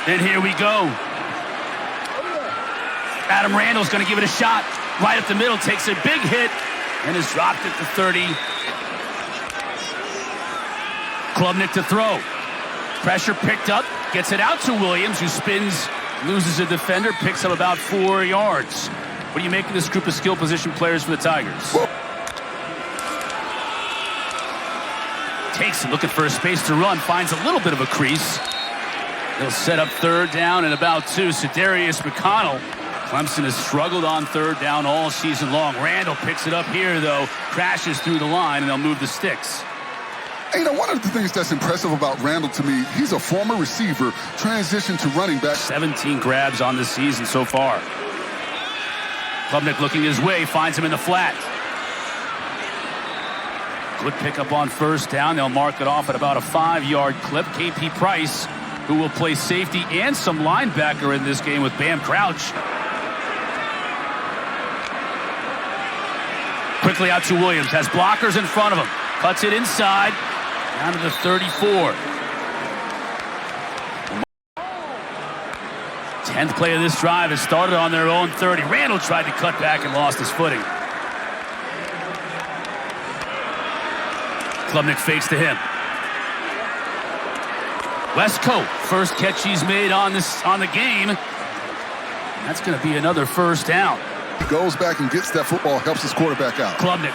And here we go. Adam Randall's going to give it a shot. Right up the middle, takes a big hit, and is dropped at the 30. Klubnik to throw. Pressure picked up, gets it out to Williams, who spins, loses a defender, picks up about 4 yards. What do you make of this group of skill position players for the Tigers? Takes him, looking for a space to run, finds a little bit of a crease. He'll set up 3rd down and about 2. Sedarius McConnell. Clemson has struggled on 3rd down all season long. Randall picks it up here, though, crashes through the line, and they'll move the sticks. You know, one of the things that's impressive about Randall to me, he's a former receiver, transitioned to running back. 17 grabs on the season so far. Klubnik looking his way, finds him in the flat. Good pickup on 1st down. They'll mark it off at about a 5-yard clip. KP Price, who will play safety and some linebacker in this game with Bam Crouch. Quickly out to Williams, has blockers in front of him. Cuts it inside, down to the 34. 10th play of this drive has started on their own 30. Randall tried to cut back and lost his footing. Klubnik fakes to him. Wesco, first catch he's made on the game. That's going to be another 1st down. He goes back and gets that football, helps his quarterback out. Klubnik.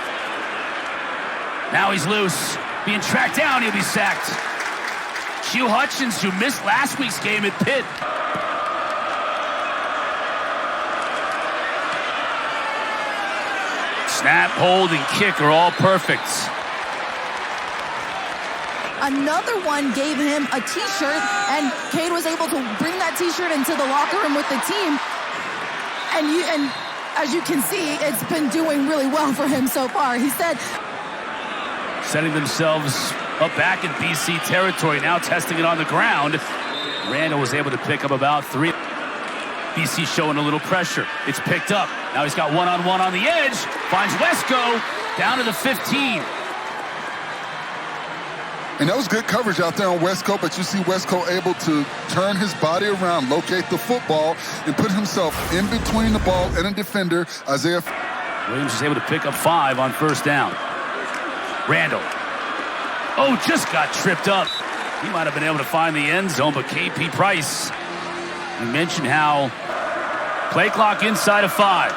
Now he's loose. Being tracked down, he'll be sacked. Hugh Hutchins, who missed last week's game at Pitt. Snap, hold, and kick are all perfect. Another one gave him a T-shirt, and Cade was able to bring that T-shirt into the locker room with the team. And as you can see, it's been doing really well for him so far. He said, setting themselves up back in BC territory, now testing it on the ground. Randall was able to pick up about 3. BC showing a little pressure. It's picked up. Now he's got one-on-one on the edge. Finds Wesco down to the 15. And that was good coverage out there on Wesco, but you see Wesco able to turn his body around, locate the football, and put himself in between the ball and a defender. Williams is able to pick up 5 on 1st down. Randall. Oh, just got tripped up. He might have been able to find the end zone, but KP Price, we mentioned how play clock inside of 5.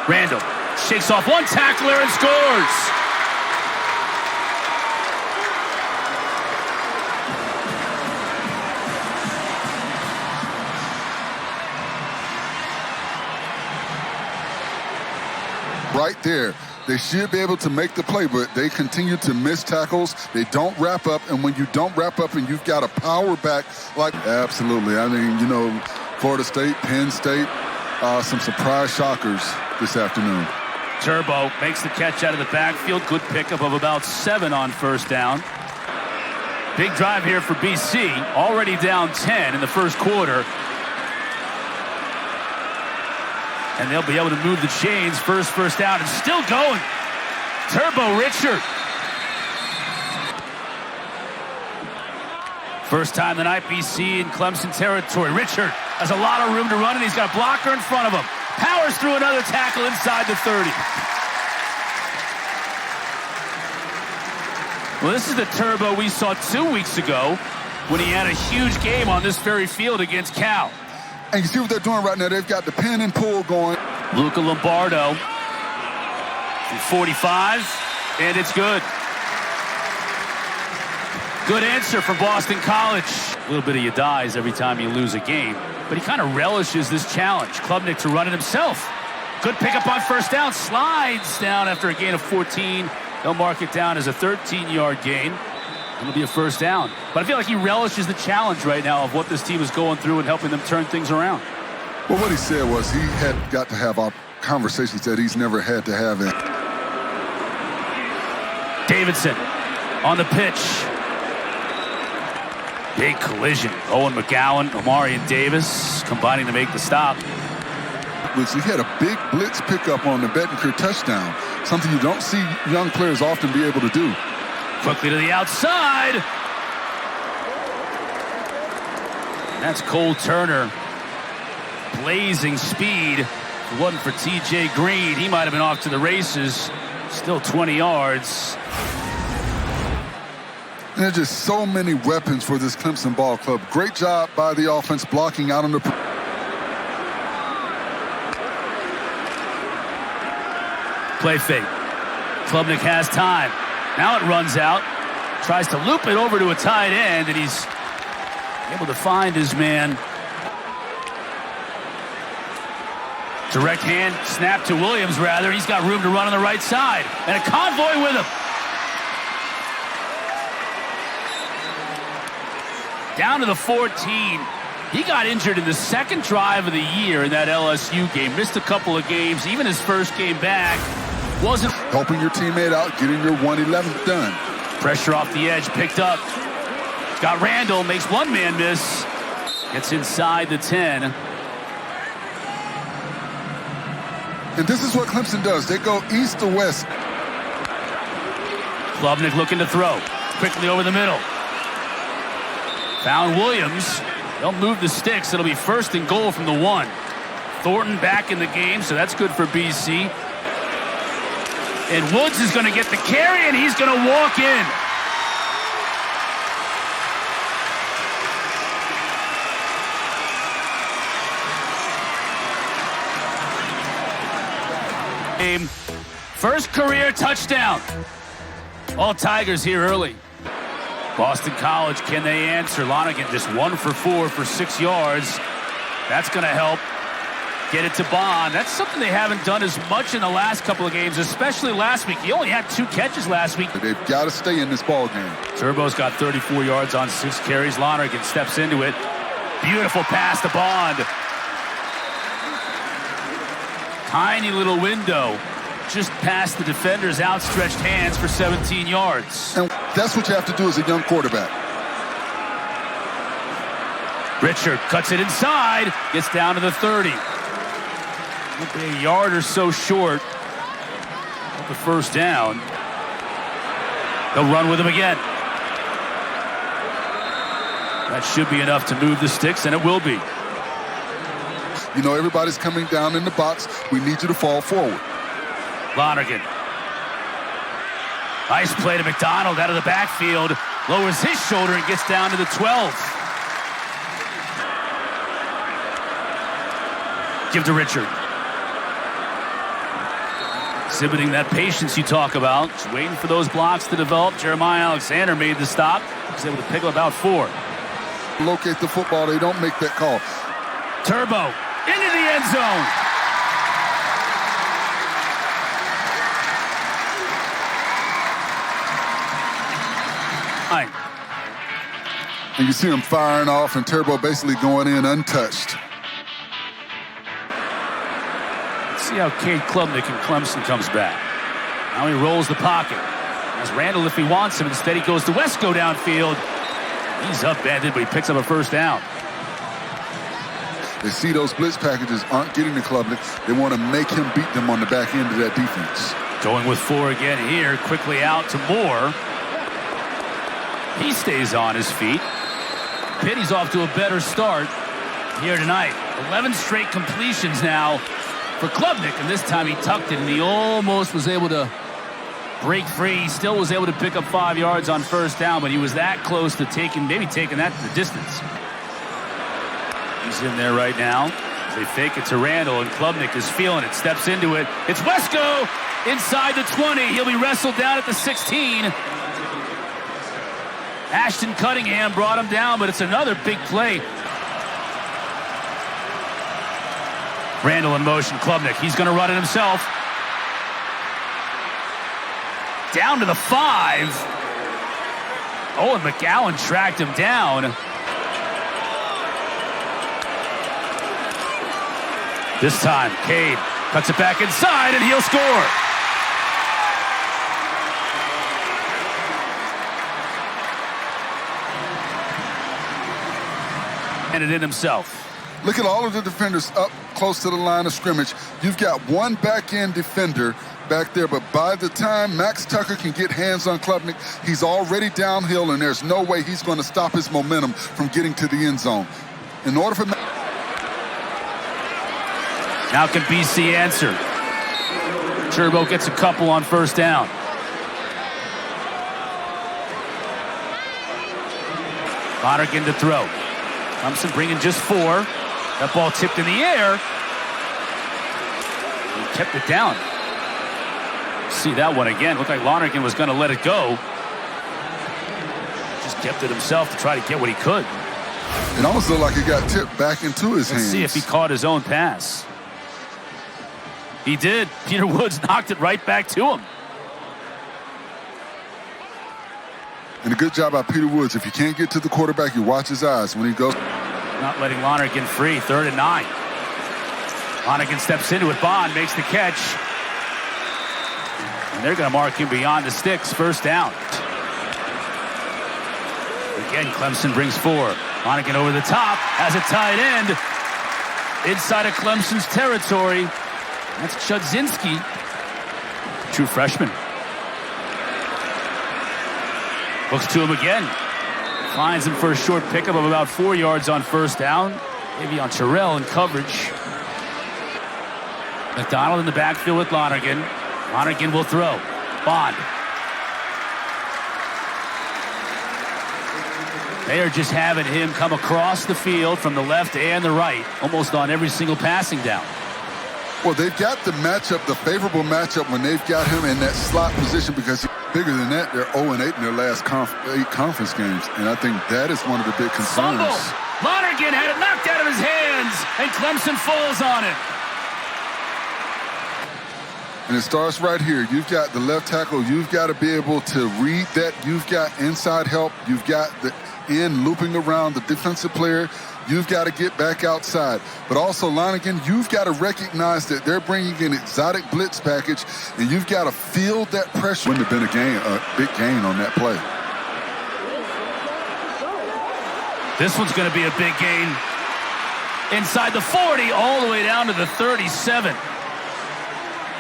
Randall shakes off one tackler and scores. Right there. They should be able to make the play, but they continue to miss tackles. They don't wrap up, and when you don't wrap up and you've got a power back, like, absolutely. I mean, you know, Florida State, Penn State, some surprise shockers this afternoon. Turbo makes the catch out of the backfield. Good pickup of about 7 on 1st down. Big drive here for BC. Already down 10 in the 1st quarter. And they'll be able to move the chains. First down, and still going. Turbo Ruchard. First time tonight, BC in Clemson territory. Ruchard has a lot of room to run, and he's got a blocker in front of him. Powers through another tackle inside the 30. Well, this is the Turbo we saw 2 weeks ago when he had a huge game on this very field against Cal. And you see what they're doing right now. They've got the pin and pull going. Luca Lombardo from 45, and it's good. Good answer from Boston College. A little bit of you dies every time you lose a game, but he kind of relishes this challenge. Klubnik to run it himself. Good pickup on 1st down. Slides down after a gain of 14. They'll mark it down as a 13-yard gain. It'll be a 1st down. But I feel like he relishes the challenge right now of what this team is going through and helping them turn things around. Well, what he said was he had got to have conversations that he's never had to have. Davidson on the pitch. Big collision. Owen McGowan, Omarion Davis combining to make the stop. He had a big blitz pickup on the Bettencourt touchdown, something you don't see young players often be able to do. Quickly to the outside. That's Cole Turner. Blazing speed. If it wasn't for TJ Green, he might have been off to the races. Still 20 yards. And there's just so many weapons for this Clemson ball club. Great job by the offense blocking out on the... Play fake. Klubnik has time. Now it runs out. Tries to loop it over to a tight end, and he's able to find his man. Direct hand snap to Williams, rather. He's got room to run on the right side. And a convoy with him. Down to the 14. He got injured in the second drive of the year in that LSU game. Missed a couple of games. Even his first game back wasn't... Helping your teammate out, getting your 111 done. Pressure off the edge, picked up. Got Randall, makes one man miss. Gets inside the 10. And this is what Clemson does. They go east to west. Klubnik looking to throw. Quickly over the middle. Found Williams. They'll move the sticks. It'll be first and goal from the 1. Thornton back in the game, so that's good for BC. And Woods is going to get the carry, and he's going to walk in. First career touchdown. All Tigers here early. Boston College, can they answer? Lonergan just 1 for 4 for 6 yards. That's going to help get it to Bond. That's something they haven't done as much in the last couple of games, especially last week. He only had 2 catches last week. They've got to stay in this ball game. Turbo's got 34 yards on 6 carries. Lonergan steps into it. Beautiful pass to Bond. Tiny little window just past the defender's outstretched hands for 17 yards. And that's what you have to do as a young quarterback. Ruchard cuts it inside, gets down to the 30. A yard or so short of the first down. They'll run with him again. That should be enough to move the sticks, and it will be. You know, everybody's coming down in the box. We need you to fall forward. Lonergan. Nice play to McDonald out of the backfield. Lowers his shoulder and gets down to the 12. Give to Ruchard. Exhibiting that patience you talk about. Just waiting for those blocks to develop. Jeremiah Alexander made the stop. He was able to pick up about 4. Locate the football. They don't make that call. Turbo into the end zone. And you see him firing off and Turbo basically going in untouched. Let's see how Cade Klubnik in Clemson comes back. Now he rolls the pocket. As Randall, if he wants him, instead he goes to Wesco downfield. He's upended, but he picks up a first down. They see those blitz packages aren't getting to Klubnik. They want to make him beat them on the back end of that defense. Going with 4 again here. Quickly out to Moore. He stays on his feet. Pitty's off to a better start here tonight. 11 straight completions now for Klubnik, and this time he tucked it, and he almost was able to break free. He still was able to pick up 5 yards on first down, but he was that close to maybe taking that to the distance. He's in there right now. They fake it to Randall, and Klubnik is feeling it, steps into it. It's Wesco inside the 20. He'll be wrestled down at the 16. Ashton Cunningham brought him down, but it's another big play. Randall in motion, Klubnik. He's going to run it himself. Down to the 5. Oh, and McGowan tracked him down. This time, Cade cuts it back inside, and he'll score. And it in himself. Look at all of the defenders up close to the line of scrimmage. You've got one back-end defender back there, but by the time Max Tucker can get hands on Klubnik, he's already downhill, and there's no way he's going to stop his momentum from getting to the end zone. In order for Now can BC answer? Turbo gets a couple on first down. Lonergan to throw. Clemson bringing just 4. That ball tipped in the air. He kept it down. See that one again. Looked like Lonergan was going to let it go. Just kept it himself to try to get what he could. It almost looked like it got tipped back into his hands. Let's see if he caught his own pass. He did. Peter Woods knocked it right back to him. And a good job by Peter Woods. If you can't get to the quarterback, you watch his eyes when he goes. Not letting Lonergan free. 3rd and 9. Lonergan steps into it. Bond makes the catch. And they're going to mark him beyond the sticks. First down. Again, Clemson brings 4. Lonergan over the top as a tight end. Inside of Clemson's territory. That's Chudzinski. True freshman. Looks to him again. Finds him for a short pickup of about 4 yards on first down. Maybe on Terrell in coverage. McDonald in the backfield with Lonergan. Lonergan will throw. Bond. They are just having him come across the field from the left and the right, almost on every single passing down. Well, they've got the matchup, the favorable matchup when they've got him in that slot position because he's bigger than that. They're 0-8 in their last 8 conference games, and I think that is one of the big concerns. Fumble. Lonergan had it knocked out of his hands, and Clemson falls on it. And it starts right here. You've got the left tackle. You've got to be able to read that. You've got inside help. You've got the end looping around the defensive player. You've got to get back outside. But also, Lonergan, you've got to recognize that they're bringing an exotic blitz package, and you've got to feel that pressure. Wouldn't have been a big gain on that play. This one's going to be a big gain. Inside the 40, all the way down to the 37.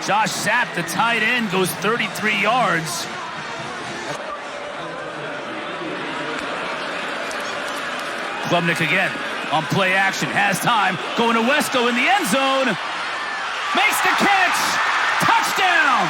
Josh Sapp, the tight end, goes 33 yards. Klubnik again on play action, has time, going to Wesco in the end zone, makes the catch, touchdown!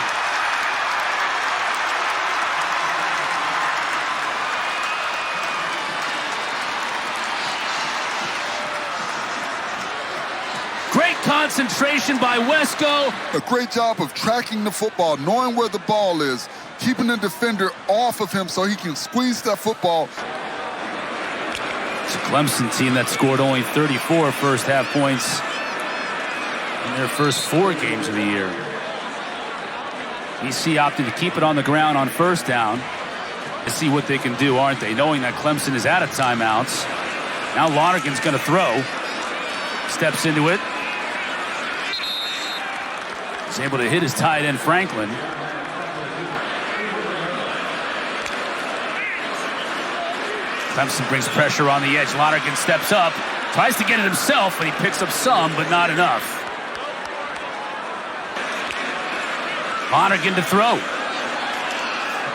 Great concentration by Wesco. A great job of tracking the football, knowing where the ball is, keeping the defender off of him so he can squeeze that football. It's a Clemson team that scored only 34 first-half points in their first 4 games of the year. EC opted to keep it on the ground on first down to see what they can do, aren't they? Knowing that Clemson is out of timeouts. Now Lonergan's going to throw. Steps into it. He's able to hit his tight end, Franklin. Clemson brings pressure on the edge. Lonergan steps up, tries to get it himself, and he picks up some, but not enough. Lonergan to throw.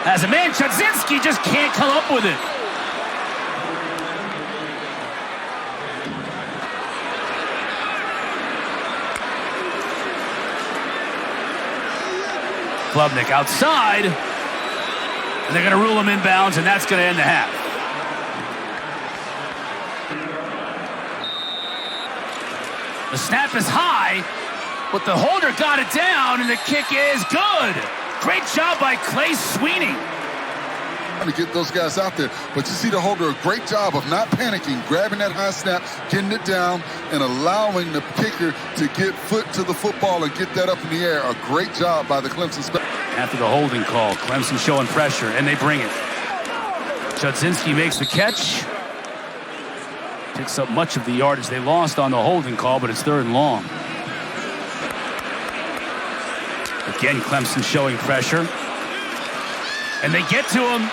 As a man, Chudzinski just can't come up with it. Klubnik outside, and they're going to rule him inbounds, and that's going to end the half. The snap is high, but the holder got it down, and the kick is good. Great job by Clay Sweeney. To get those guys out there, but you see the holder, a great job of not panicking, grabbing that high snap, getting it down, and allowing the kicker to get foot to the football and get that up in the air. A great job by the Clemson. After the holding call, Clemson showing pressure, and they bring it. Chudzinski makes the catch. Picks up much of the yardage they lost on the holding call, but it's 3rd and long. Again, Clemson showing pressure. And they get to him.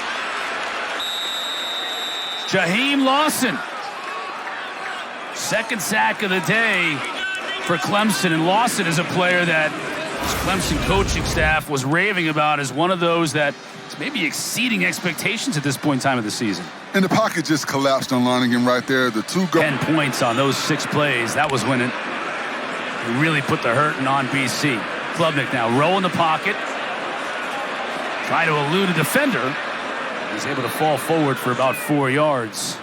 Jaheim Lawson. 2nd sack of the day for Clemson. And Lawson is a player that This Clemson coaching staff was raving about as one of those that is maybe exceeding expectations at this point in time of the season. And the pocket just collapsed on Lonergan right there. The 10 points on those 6 plays. That was when it really put the hurting on BC. Klubnik now rolling the pocket. Trying to elude a defender. He's able to fall forward for about 4 yards.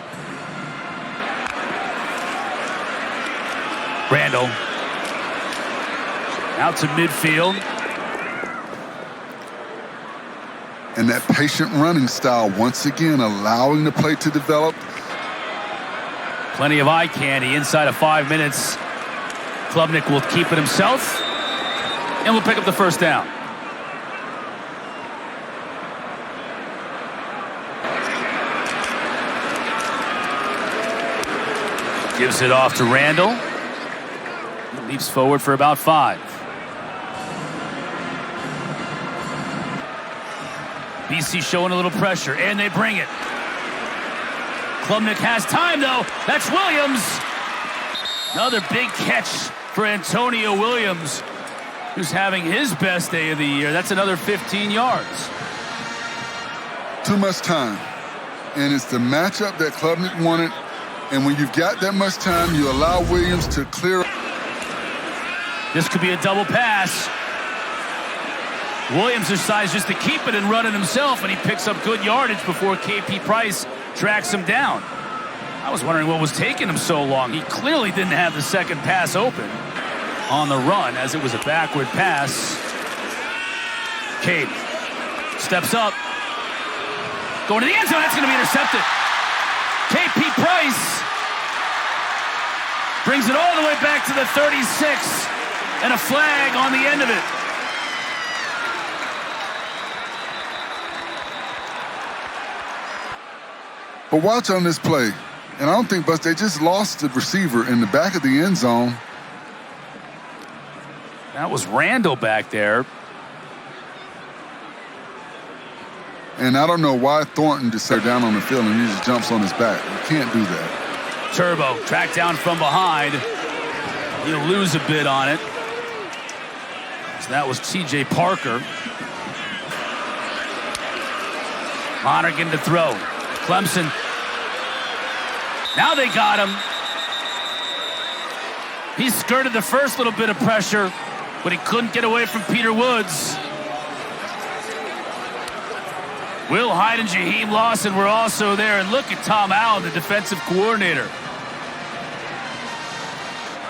Randall. Out to midfield. And that patient running style, once again, allowing the play to develop. Plenty of eye candy inside of 5 minutes. Klubnik will keep it himself and will pick up the first down. Gives it off to Randall. He leaps forward for about 5. BC showing a little pressure, and they bring it. Klubnik has time, though. That's Williams. Another big catch for Antonio Williams, who's having his best day of the year. That's another 15 yards. Too much time. And it's the matchup that Klubnik wanted. And when you've got that much time, you allow Williams to clear. This could be a double pass. Williams decides just to keep it and run it himself, and he picks up good yardage before KP Price tracks him down. I was wondering what was taking him so long. He clearly didn't have the second pass open on the run, as it was a backward pass. Cade steps up. Going to the end zone. That's going to be intercepted. KP Price brings it all the way back to the 36, and a flag on the end of it. But watch on this play. And I don't think, but they just lost the receiver in the back of the end zone. That was Randall back there. And I don't know why Thornton just sat down on the field and he just jumps on his back. You can't do that. Turbo tracked down from behind. He'll lose a bit on it. So that was TJ Parker. Lonergan to throw. Clemson. Now they got him. He skirted the first little bit of pressure, but he couldn't get away from Peter Woods. Will Hyde and Jaheim Lawson were also there. And look at Tom Allen, the defensive coordinator.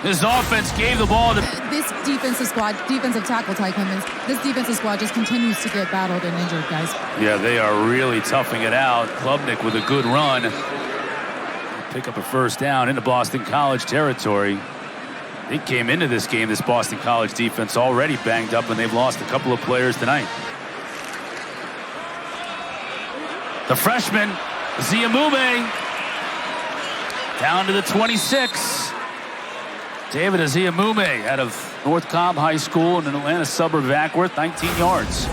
This offense gave the ball to... This defensive tackle, Ty Clemens, this defensive squad just continues to get battled and injured, guys. Yeah, they are really toughing it out. Klubnik with a good run. Pick up a first down into Boston College territory. They came into this game, this Boston College defense, already banged up, and they've lost a couple of players tonight. The freshman, Ziamume, down to the 26. David Ziamume out of North Cobb High School in an Atlanta suburb of Ackworth, 19 yards.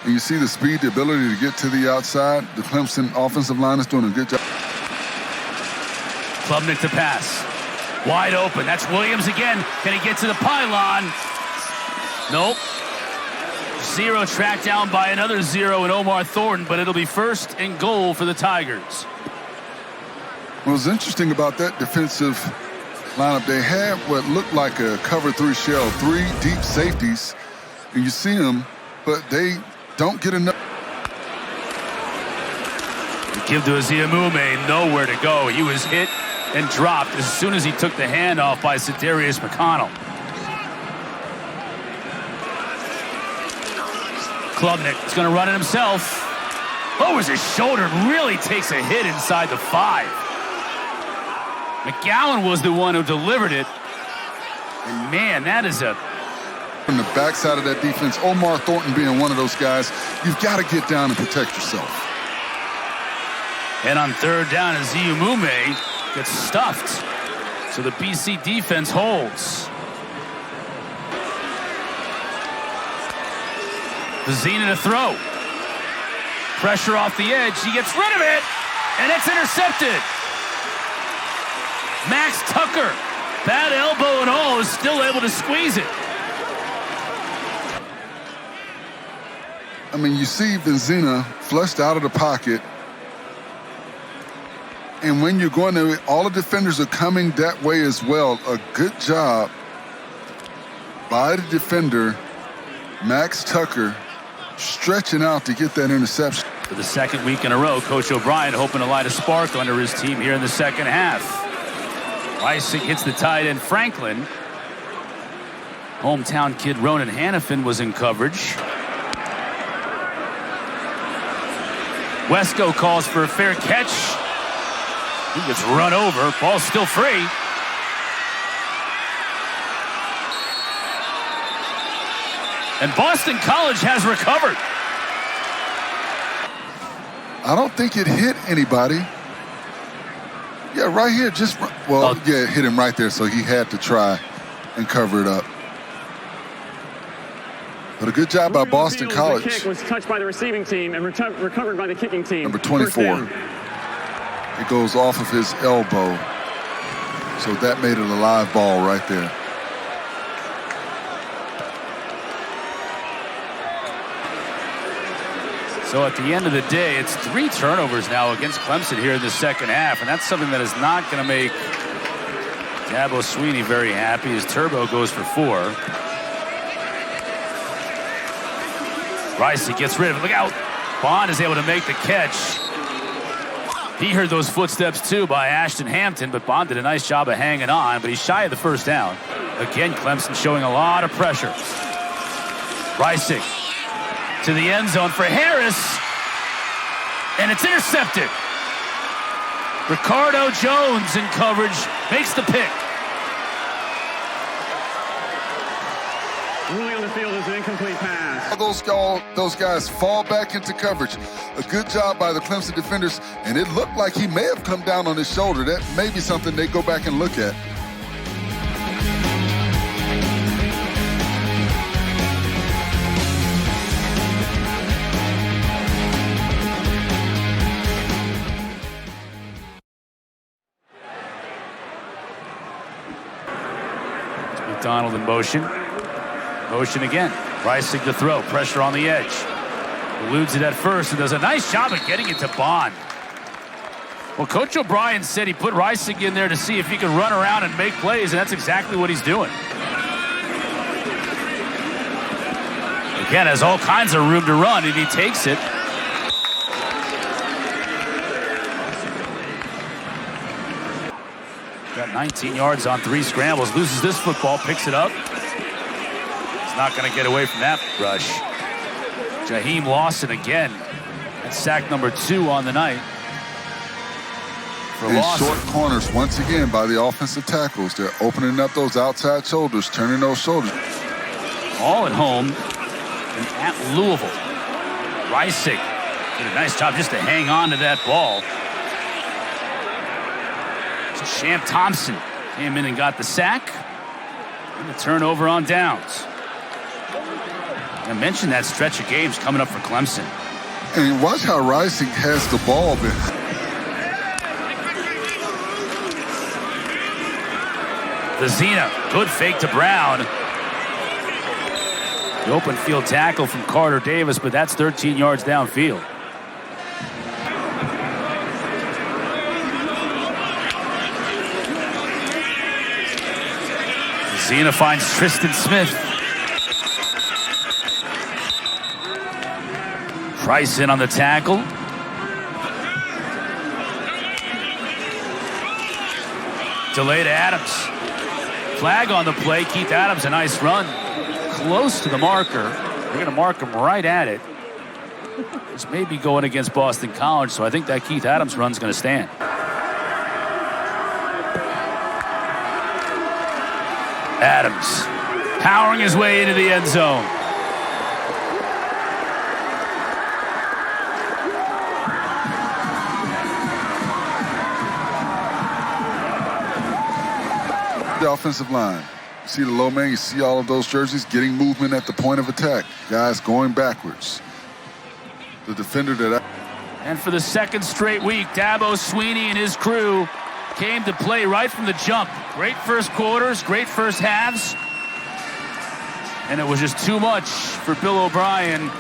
And you see the speed, the ability to get to the outside. The Clemson offensive line is doing a good job. Klubnik to pass. Wide open. That's Williams again. Can he get to the pylon? Nope. 0 tracked down by another 0 in Omar Thornton, but it'll be first and goal for the Tigers. What was interesting about that defensive lineup, they had what looked like a cover 3 shell, 3 deep safeties, and you see them, but they don't get enough. Give to Ziamume, nowhere to go. He was hit and dropped as soon as he took the handoff by Cedarius McConnell. Klubnik is going to run it himself. Lowers his shoulder and really takes a hit inside the 5. McGowan was the one who delivered it. And man, that is a... From the backside of that defense, Omar Thornton being one of those guys, you've got to get down and protect yourself. And on third down, Ziamume gets stuffed. So the BC defense holds. Vizina to throw. Pressure off the edge. He gets rid of it, and it's intercepted. Max Tucker, bad elbow and all, is still able to squeeze it. I mean, you see Benzina flushed out of the pocket. And when you're going to, all the defenders are coming that way as well. A good job by the defender, Max Tucker, stretching out to get that interception. For the second week in a row, Coach O'Brien hoping to light a spark under his team here in the second half. Reisig hits the tight end Franklin. Hometown kid Ronan Hannafin was in coverage. Wesco calls for a fair catch. He gets run over. Ball's still free. And Boston College has recovered. I don't think it hit anybody. Yeah, right here. Yeah, it hit him right there, so he had to try and cover it up. But a good job by Boston College. The kick was touched by the receiving team and recovered by the kicking team. Number 24. It goes off of his elbow. So that made it a live ball right there. So at the end of the day, it's 3 turnovers now against Clemson here in the second half, and that's something that is not going to make Dabo Swinney very happy as Turbo goes for 4. Reisig gets rid of it. Look out. Bond is able to make the catch. He heard those footsteps too by Ashton Hampton, but Bond did a nice job of hanging on, but he's shy of the first down. Again, Clemson showing a lot of pressure. Reisig to the end zone for Harris, and it's intercepted. Ricardo Jones in coverage makes the pick. Ruling on the field is an incomplete pass. Those guys fall back into coverage. A good job by the Clemson defenders, and it looked like he may have come down on his shoulder. That may be something they go back and look at. McDonald in motion. Motion again. Reisig to throw. Pressure on the edge. Eludes it at first and does a nice job of getting it to Bond. Well, Coach O'Brien said he put Reisig in there to see if he could run around and make plays, and that's exactly what he's doing. Again, has all kinds of room to run, and he takes it. Got 19 yards on 3 scrambles. Loses this football, picks it up. He's not going to get away from that rush. Jaheim Lawson again. That's sack number 2 on the night. And short corners once again by the offensive tackles. They're opening up those outside shoulders, turning those shoulders. All at home and at Louisville. Reisig did a nice job just to hang on to that ball. Sham Thompson came in and got the sack and the turnover on downs. I mentioned that stretch of games coming up for Clemson. And watch how Reisig has the ball behind. Vizina, good fake to Brown. The open field tackle from Carter Davis, but that's 13 yards downfield. Vizina finds Tristan Smith. Price in on the tackle. Delay to Adams. Flag on the play. Keith Adams, a nice run. Close to the marker. They're going to mark him right at it. This may be going against Boston College, so I think that Keith Adams run's going to stand. Adams powering his way into the end zone. The offensive line. You see the low man, you see all of those jerseys getting movement at the point of attack. Guys going backwards. The defender that... And for the second straight week, Dabo Swinney and his crew came to play right from the jump. Great first quarters, great first halves. And it was just too much for Bill O'Brien